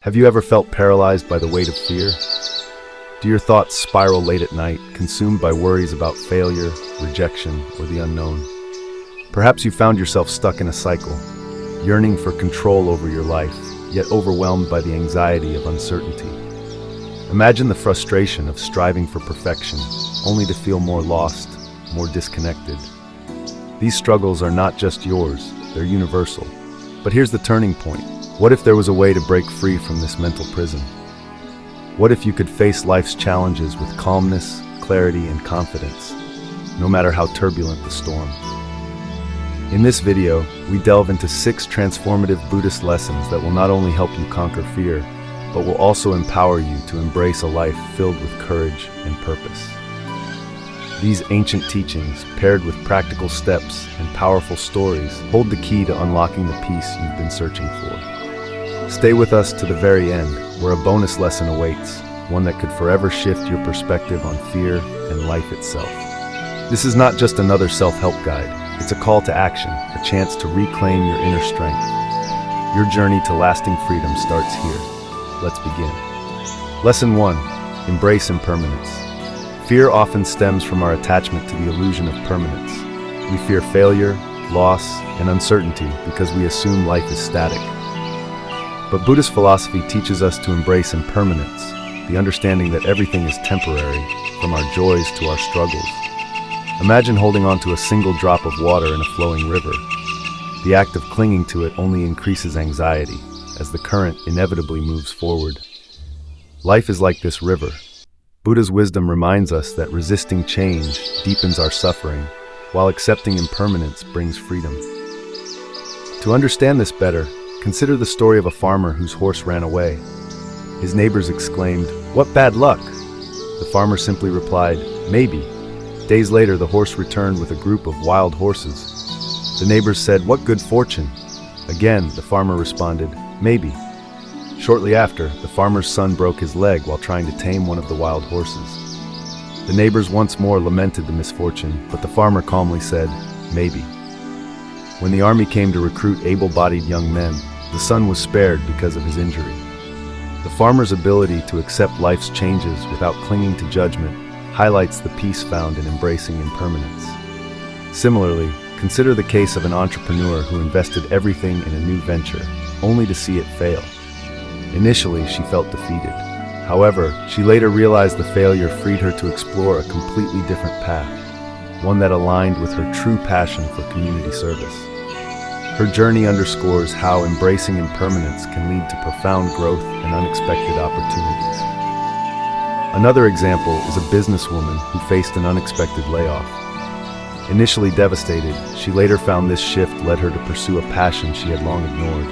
Have you ever felt paralyzed by the weight of fear? Do your thoughts spiral late at night, consumed by worries about failure, rejection, or the unknown? Perhaps you found yourself stuck in a cycle, yearning for control over your life, yet overwhelmed by the anxiety of uncertainty. Imagine the frustration of striving for perfection, only to feel more lost, more disconnected. These struggles are not just yours, they're universal. But here's the turning point. What if there was a way to break free from this mental prison? What if you could face life's challenges with calmness, clarity, and confidence, no matter how turbulent the storm? In this video, we delve into 6 transformative Buddhist lessons that will not only help you conquer fear, but will also empower you to embrace a life filled with courage and purpose. These ancient teachings, paired with practical steps and powerful stories, hold the key to unlocking the peace you've been searching for. Stay with us to the very end, where a bonus lesson awaits, one that could forever shift your perspective on fear and life itself. This is not just another self-help guide, it's a call to action, a chance to reclaim your inner strength. Your journey to lasting freedom starts here. Let's begin. Lesson 1. Embrace impermanence. Fear often stems from our attachment to the illusion of permanence. We fear failure, loss, and uncertainty because we assume life is static. But Buddhist philosophy teaches us to embrace impermanence, the understanding that everything is temporary, from our joys to our struggles. Imagine holding on to a single drop of water in a flowing river. The act of clinging to it only increases anxiety, as the current inevitably moves forward. Life is like this river. Buddha's wisdom reminds us that resisting change deepens our suffering, while accepting impermanence brings freedom. To understand this better, consider the story of a farmer whose horse ran away. His neighbors exclaimed, "What bad luck!" The farmer simply replied, "Maybe." Days later, the horse returned with a group of wild horses. The neighbors said, "What good fortune!" Again, the farmer responded, "Maybe." Shortly after, the farmer's son broke his leg while trying to tame one of the wild horses. The neighbors once more lamented the misfortune, but the farmer calmly said, "Maybe." When the army came to recruit able-bodied young men, the son was spared because of his injury. The farmer's ability to accept life's changes without clinging to judgment highlights the peace found in embracing impermanence. Similarly, consider the case of an entrepreneur who invested everything in a new venture, only to see it fail. Initially, she felt defeated. However, she later realized the failure freed her to explore a completely different path, one that aligned with her true passion for community service. Her journey underscores how embracing impermanence can lead to profound growth and unexpected opportunities. Another example is a businesswoman who faced an unexpected layoff. Initially devastated, she later found this shift led her to pursue a passion she had long ignored.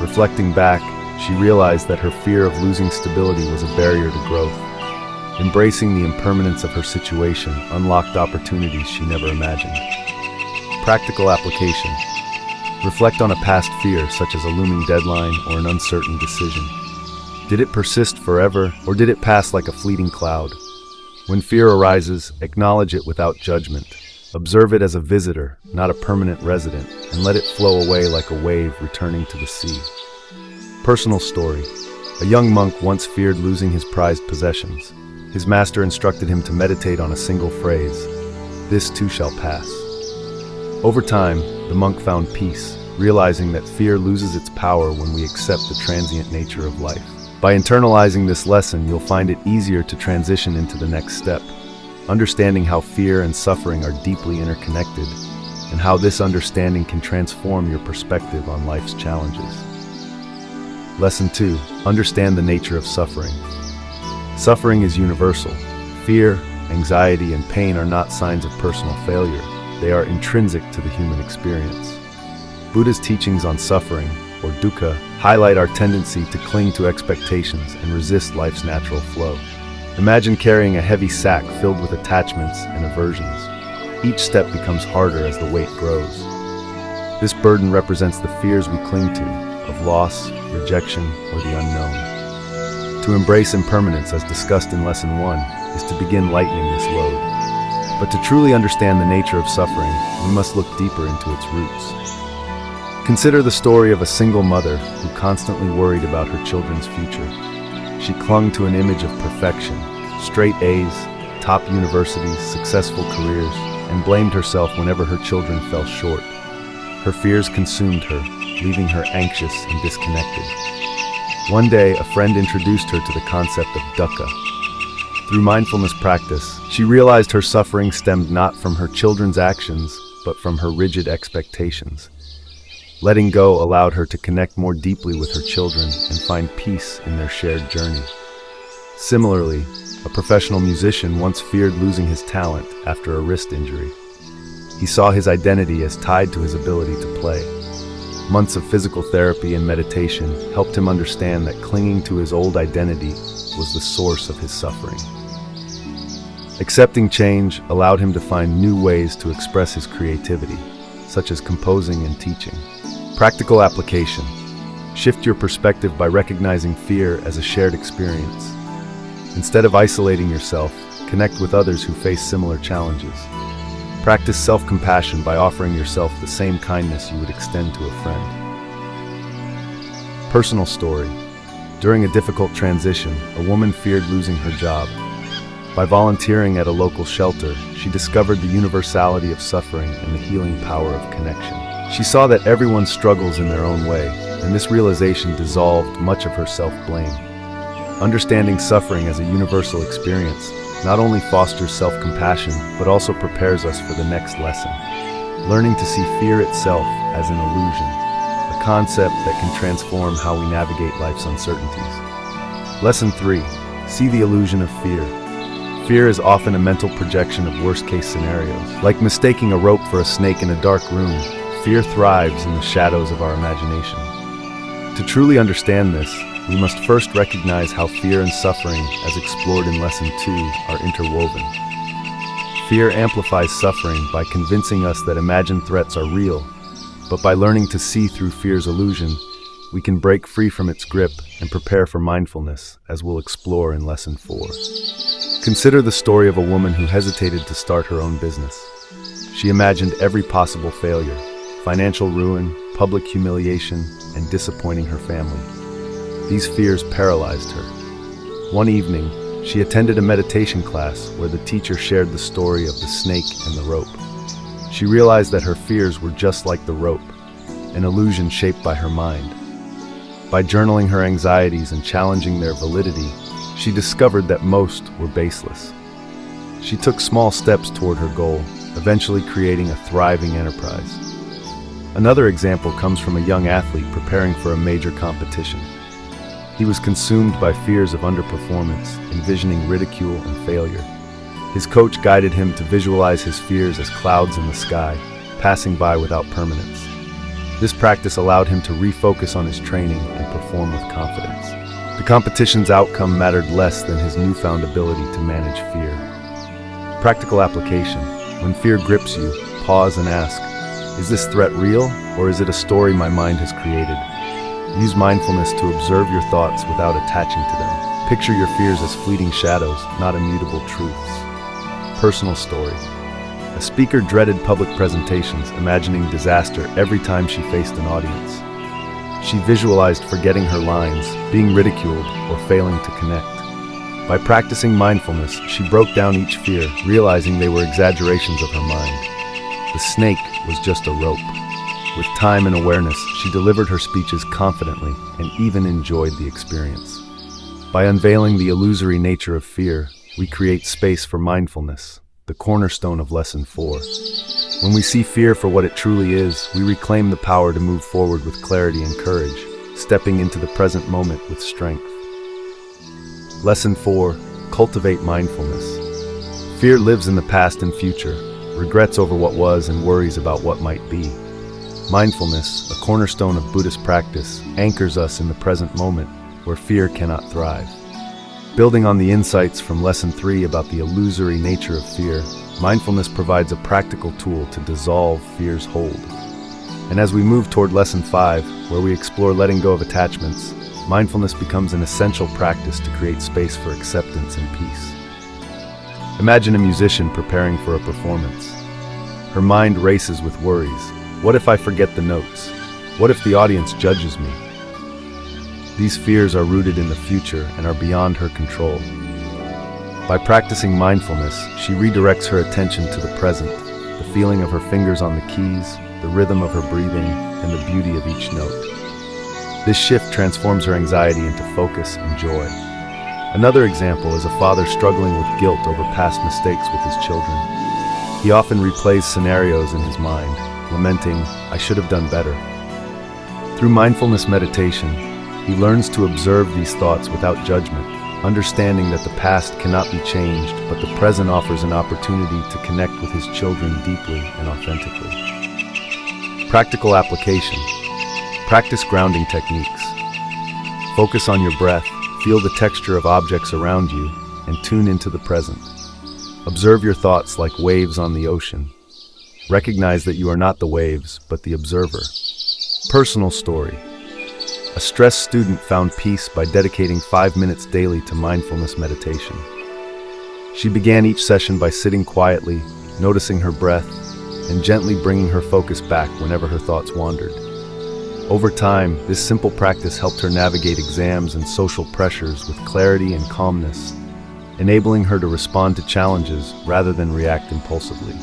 Reflecting back, she realized that her fear of losing stability was a barrier to growth. Embracing the impermanence of her situation unlocked opportunities she never imagined. Practical application. Reflect on a past fear, such as a looming deadline or an uncertain decision. Did it persist forever, or did it pass like a fleeting cloud? When fear arises, acknowledge it without judgment. Observe it as a visitor, not a permanent resident, and let it flow away like a wave returning to the sea. Personal story. A young monk once feared losing his prized possessions. His master instructed him to meditate on a single phrase, "This too shall pass." Over time, the monk found peace, realizing that fear loses its power when we accept the transient nature of life. By internalizing this lesson, you'll find it easier to transition into the next step, understanding how fear and suffering are deeply interconnected, and how this understanding can transform your perspective on life's challenges. Lesson 2. Understand the nature of suffering. Suffering is universal. Fear, anxiety, and pain are not signs of personal failure. They are intrinsic to the human experience. Buddha's teachings on suffering, or dukkha, highlight our tendency to cling to expectations and resist life's natural flow. Imagine carrying a heavy sack filled with attachments and aversions. Each step becomes harder as the weight grows. This burden represents the fears we cling to, of loss, rejection, or the unknown. To embrace impermanence, as discussed in Lesson 1, is to begin lightening this load. But to truly understand the nature of suffering, we must look deeper into its roots. Consider the story of a single mother who constantly worried about her children's future. She clung to an image of perfection, straight A's, top universities, successful careers, and blamed herself whenever her children fell short. Her fears consumed her, leaving her anxious and disconnected. One day, a friend introduced her to the concept of dukkha. Through mindfulness practice, she realized her suffering stemmed not from her children's actions, but from her rigid expectations. Letting go allowed her to connect more deeply with her children and find peace in their shared journey. Similarly, a professional musician once feared losing his talent after a wrist injury. He saw his identity as tied to his ability to play. Months of physical therapy and meditation helped him understand that clinging to his old identity was the source of his suffering. Accepting change allowed him to find new ways to express his creativity, such as composing and teaching. Practical application. Shift your perspective by recognizing fear as a shared experience. Instead of isolating yourself, connect with others who face similar challenges. Practice self-compassion by offering yourself the same kindness you would extend to a friend. Personal story. During a difficult transition, a woman feared losing her job. By volunteering at a local shelter, she discovered the universality of suffering and the healing power of connection. She saw that everyone struggles in their own way, and this realization dissolved much of her self-blame. Understanding suffering as a universal experience not only fosters self-compassion, but also prepares us for the next lesson. Learning to see fear itself as an illusion, a concept that can transform how we navigate life's uncertainties. Lesson 3. See the illusion of fear. Fear is often a mental projection of worst-case scenarios. Like mistaking a rope for a snake in a dark room, fear thrives in the shadows of our imagination. To truly understand this, we must first recognize how fear and suffering, as explored in Lesson 2, are interwoven. Fear amplifies suffering by convincing us that imagined threats are real, but by learning to see through fear's illusion, we can break free from its grip and prepare for mindfulness, as we'll explore in Lesson 4. Consider the story of a woman who hesitated to start her own business. She imagined every possible failure: financial ruin, public humiliation, and disappointing her family. These fears paralyzed her. One evening, she attended a meditation class where the teacher shared the story of the snake and the rope. She realized that her fears were just like the rope, an illusion shaped by her mind. By journaling her anxieties and challenging their validity, she discovered that most were baseless. She took small steps toward her goal, eventually creating a thriving enterprise. Another example comes from a young athlete preparing for a major competition. He was consumed by fears of underperformance, envisioning ridicule and failure. His coach guided him to visualize his fears as clouds in the sky, passing by without permanence. This practice allowed him to refocus on his training and perform with confidence. The competition's outcome mattered less than his newfound ability to manage fear. Practical application. When fear grips you, pause and ask, is this threat real, or is it a story my mind has created? Use mindfulness to observe your thoughts without attaching to them. Picture your fears as fleeting shadows, not immutable truths. Personal story. A speaker dreaded public presentations, imagining disaster every time she faced an audience. She visualized forgetting her lines, being ridiculed, or failing to connect. By practicing mindfulness, she broke down each fear, realizing they were exaggerations of her mind. The snake was just a rope. With time and awareness, she delivered her speeches confidently and even enjoyed the experience. By unveiling the illusory nature of fear, we create space for mindfulness, the cornerstone of Lesson 4. When we see fear for what it truly is, we reclaim the power to move forward with clarity and courage, stepping into the present moment with strength. Lesson 4. Cultivate mindfulness. Fear lives in the past and future, regrets over what was and worries about what might be. Mindfulness, a cornerstone of Buddhist practice, anchors us in the present moment where fear cannot thrive. Building on the insights from Lesson 3 about the illusory nature of fear, mindfulness provides a practical tool to dissolve fear's hold. And as we move toward Lesson 5, where we explore letting go of attachments, mindfulness becomes an essential practice to create space for acceptance and peace. Imagine a musician preparing for a performance. Her mind races with worries. What if I forget the notes? What if the audience judges me? These fears are rooted in the future and are beyond her control. By practicing mindfulness, she redirects her attention to the present, the feeling of her fingers on the keys, the rhythm of her breathing, and the beauty of each note. This shift transforms her anxiety into focus and joy. Another example is a father struggling with guilt over past mistakes with his children. He often replays scenarios in his mind, lamenting, "I should have done better." Through mindfulness meditation, he learns to observe these thoughts without judgment, understanding that the past cannot be changed, but the present offers an opportunity to connect with his children deeply and authentically. Practical application. Practice grounding techniques. Focus on your breath, feel the texture of objects around you, and tune into the present. Observe your thoughts like waves on the ocean. Recognize that you are not the waves, but the observer. Personal story. A stressed student found peace by dedicating 5 minutes daily to mindfulness meditation. She began each session by sitting quietly, noticing her breath, and gently bringing her focus back whenever her thoughts wandered. Over time, this simple practice helped her navigate exams and social pressures with clarity and calmness, enabling her to respond to challenges rather than react impulsively.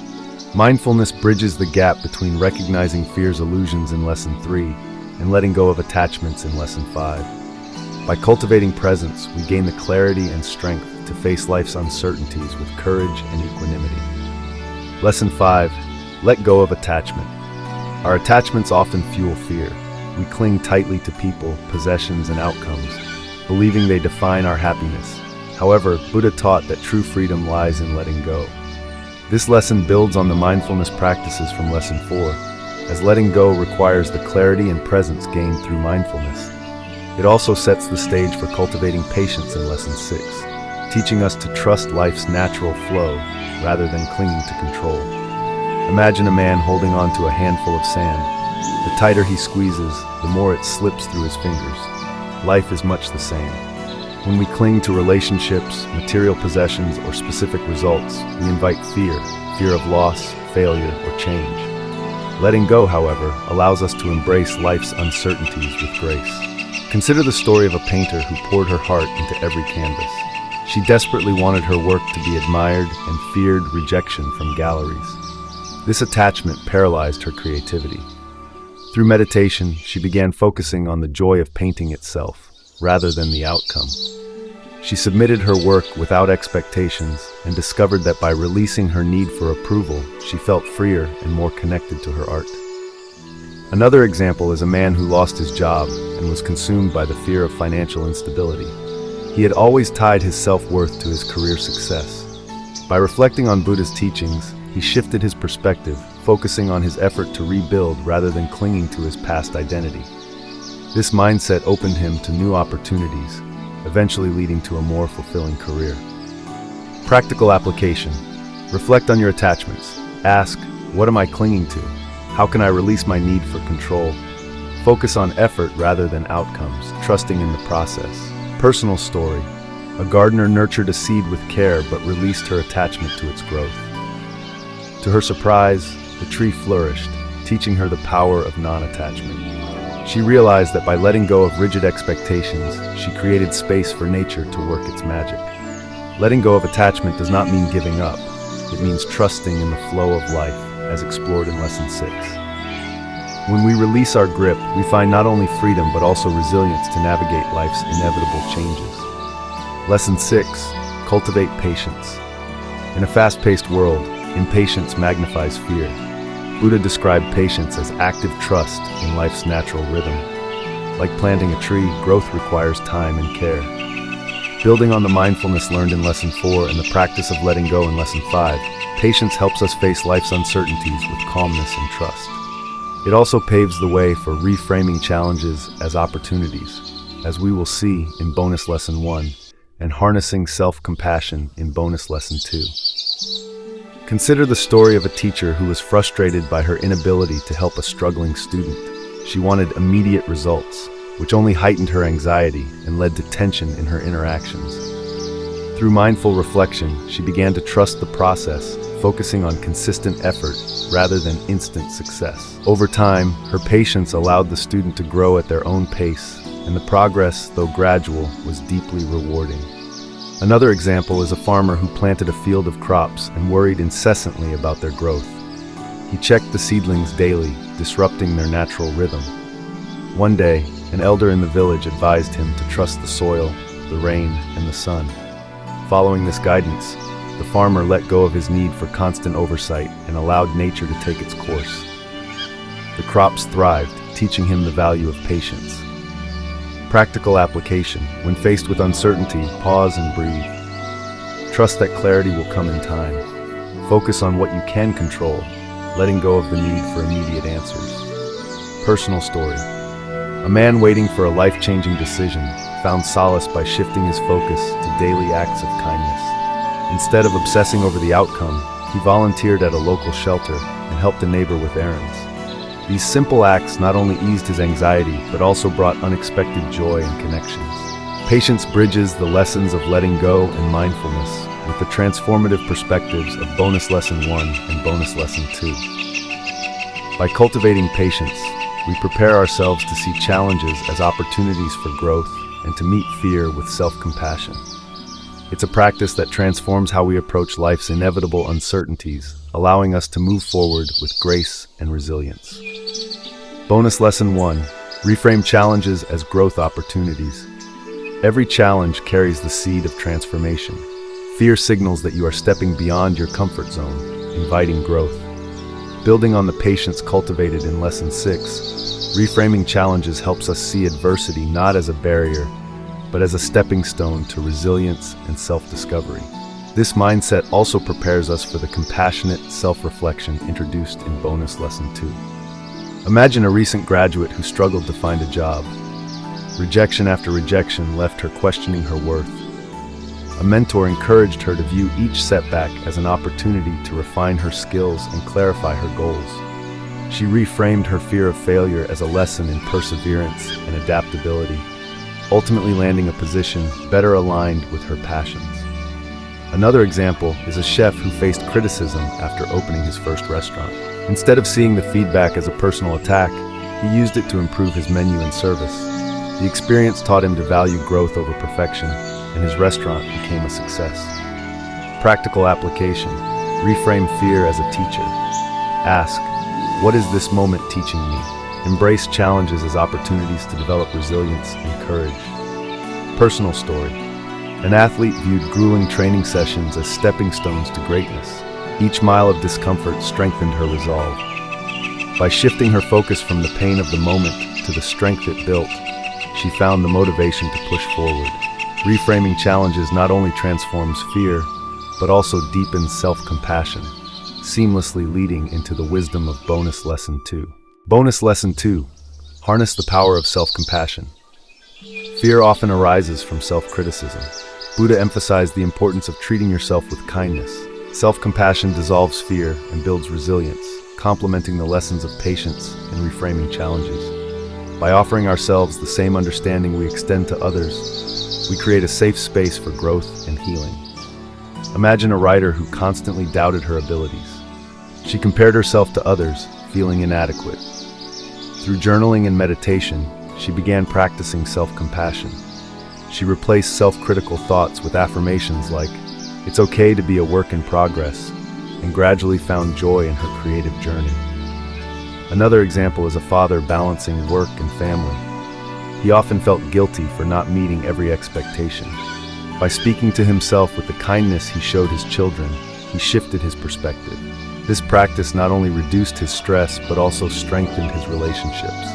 Mindfulness bridges the gap between recognizing fear's illusions in Lesson 3 and letting go of attachments in Lesson 5. By cultivating presence, we gain the clarity and strength to face life's uncertainties with courage and equanimity. Lesson 5. Let go of attachment. Our attachments often fuel fear. We cling tightly to people, possessions, and outcomes, believing they define our happiness. However, Buddha taught that true freedom lies in letting go. This lesson builds on the mindfulness practices from Lesson 4, as letting go requires the clarity and presence gained through mindfulness. It also sets the stage for cultivating patience in Lesson 6, teaching us to trust life's natural flow rather than clinging to control. Imagine a man holding on to a handful of sand. The tighter he squeezes, the more it slips through his fingers. Life is much the same. When we cling to relationships, material possessions, or specific results, we invite fear of loss, failure, or change. Letting go, however, allows us to embrace life's uncertainties with grace. Consider the story of a painter who poured her heart into every canvas. She desperately wanted her work to be admired and feared rejection from galleries. This attachment paralyzed her creativity. Through meditation, she began focusing on the joy of painting itself, rather than the outcome. She submitted her work without expectations and discovered that by releasing her need for approval, she felt freer and more connected to her art. Another example is a man who lost his job and was consumed by the fear of financial instability. He had always tied his self-worth to his career success. By reflecting on Buddha's teachings, he shifted his perspective, focusing on his effort to rebuild rather than clinging to his past identity. This mindset opened him to new opportunities, eventually leading to a more fulfilling career. Practical application. Reflect on your attachments. Ask, what am I clinging to? How can I release my need for control? Focus on effort rather than outcomes, trusting in the process. Personal story. A gardener nurtured a seed with care but released her attachment to its growth. To her surprise, the tree flourished, teaching her the power of non-attachment. She realized that by letting go of rigid expectations, she created space for nature to work its magic. Letting go of attachment does not mean giving up. It means trusting in the flow of life, as explored in Lesson 6. When we release our grip, we find not only freedom but also resilience to navigate life's inevitable changes. Lesson 6. Cultivate patience. In a fast-paced world, impatience magnifies fear. Buddha described patience as active trust in life's natural rhythm. Like planting a tree, growth requires time and care. Building on the mindfulness learned in Lesson 4 and the practice of letting go in Lesson 5, patience helps us face life's uncertainties with calmness and trust. It also paves the way for reframing challenges as opportunities, as we will see in Bonus Lesson 1, and harnessing self-compassion in Bonus Lesson 2. Consider the story of a teacher who was frustrated by her inability to help a struggling student. She wanted immediate results, which only heightened her anxiety and led to tension in her interactions. Through mindful reflection, she began to trust the process focusing on consistent effort rather than instant success. Over time, her patience allowed the student to grow at their own pace, and the progress, though gradual, was deeply rewarding. Another example is a farmer who planted a field of crops and worried incessantly about their growth. He checked the seedlings daily, disrupting their natural rhythm. One day, an elder in the village advised him to trust the soil, the rain, and the sun. Following this guidance, the farmer let go of his need for constant oversight and allowed nature to take its course. The crops thrived, teaching him the value of patience. Practical application. When faced with uncertainty, pause and breathe. Trust that clarity will come in time. Focus on what you can control, letting go of the need for immediate answers. Personal story. A man waiting for a life-changing decision found solace by shifting his focus to daily acts of kindness. Instead of obsessing over the outcome, he volunteered at a local shelter and helped a neighbor with errands. These simple acts not only eased his anxiety, but also brought unexpected joy and connections. Patience bridges the lessons of letting go and mindfulness with the transformative perspectives of Bonus Lesson 1 and Bonus Lesson 2. By cultivating patience, we prepare ourselves to see challenges as opportunities for growth and to meet fear with self-compassion. It's a practice that transforms how we approach life's inevitable uncertainties, allowing us to move forward with grace and resilience. Bonus Lesson 1. Reframe challenges as growth opportunities. Every challenge carries the seed of transformation. Fear signals that you are stepping beyond your comfort zone, inviting growth. Building on the patience cultivated in Lesson 6, reframing challenges helps us see adversity not as a barrier, but as a stepping stone to resilience and self-discovery. This mindset also prepares us for the compassionate self-reflection introduced in Bonus Lesson 2. Imagine a recent graduate who struggled to find a job. Rejection after rejection left her questioning her worth. A mentor encouraged her to view each setback as an opportunity to refine her skills and clarify her goals. She reframed her fear of failure as a lesson in perseverance and adaptability, ultimately landing a position better aligned with her passions. Another example is a chef who faced criticism after opening his first restaurant. Instead of seeing the feedback as a personal attack, he used it to improve his menu and service. The experience taught him to value growth over perfection, and his restaurant became a success. Practical application. Reframe fear as a teacher. Ask, what is this moment teaching me? Embrace challenges as opportunities to develop resilience and courage. Personal story. An athlete viewed grueling training sessions as stepping stones to greatness. Each mile of discomfort strengthened her resolve. By shifting her focus from the pain of the moment to the strength it built, she found the motivation to push forward. Reframing challenges not only transforms fear, but also deepens self-compassion, seamlessly leading into the wisdom of Bonus Lesson 2. Bonus Lesson 2. Harness the power of self-compassion. Fear often arises from self-criticism. Buddha emphasized the importance of treating yourself with kindness. Self-compassion dissolves fear and builds resilience, complementing the lessons of patience and reframing challenges. By offering ourselves the same understanding we extend to others, we create a safe space for growth and healing. Imagine a writer who constantly doubted her abilities. She compared herself to others, feeling inadequate. Through journaling and meditation, she began practicing self-compassion. She replaced self-critical thoughts with affirmations like, "It's okay to be a work in progress," and gradually found joy in her creative journey. Another example is a father balancing work and family. He often felt guilty for not meeting every expectation. By speaking to himself with the kindness he showed his children, he shifted his perspective. This practice not only reduced his stress, but also strengthened his relationships.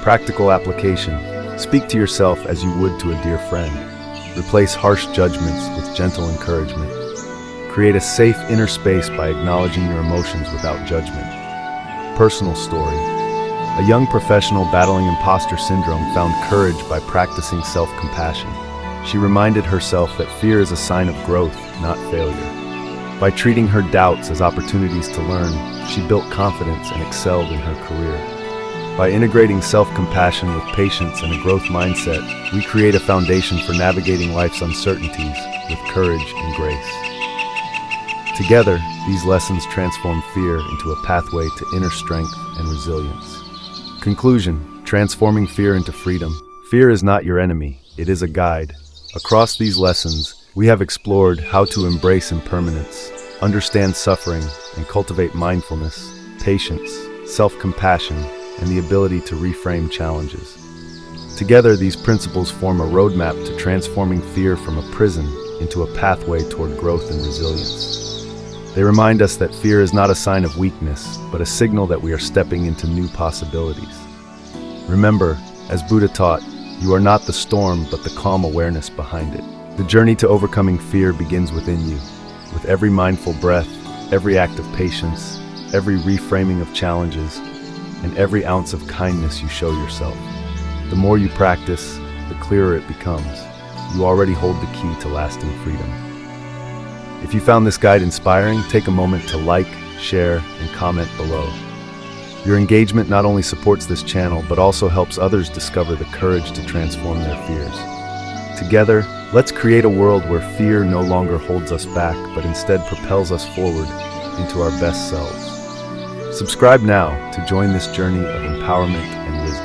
Practical application. Speak to yourself as you would to a dear friend. Replace harsh judgments with gentle encouragement. Create a safe inner space by acknowledging your emotions without judgment. Personal story. A young professional battling imposter syndrome found courage by practicing self-compassion. She reminded herself that fear is a sign of growth, not failure. By treating her doubts as opportunities to learn, she built confidence and excelled in her career. By integrating self-compassion with patience and a growth mindset, we create a foundation for navigating life's uncertainties with courage and grace. Together, these lessons transform fear into a pathway to inner strength and resilience. Conclusion: transforming fear into freedom. Fear is not your enemy, it is a guide. Across these lessons, we have explored how to embrace impermanence, understand suffering, and cultivate mindfulness, patience, self-compassion, and the ability to reframe challenges. Together, these principles form a roadmap to transforming fear from a prison into a pathway toward growth and resilience. They remind us that fear is not a sign of weakness, but a signal that we are stepping into new possibilities. Remember, as Buddha taught, you are not the storm, but the calm awareness behind it. The journey to overcoming fear begins within you. With every mindful breath, every act of patience, every reframing of challenges, and every ounce of kindness you show yourself. The more you practice, the clearer it becomes. You already hold the key to lasting freedom. If you found this guide inspiring, take a moment to like, share, and comment below. Your engagement not only supports this channel, but also helps others discover the courage to transform their fears. Together, let's create a world where fear no longer holds us back, but instead propels us forward into our best selves. Subscribe now to join this journey of empowerment and wisdom.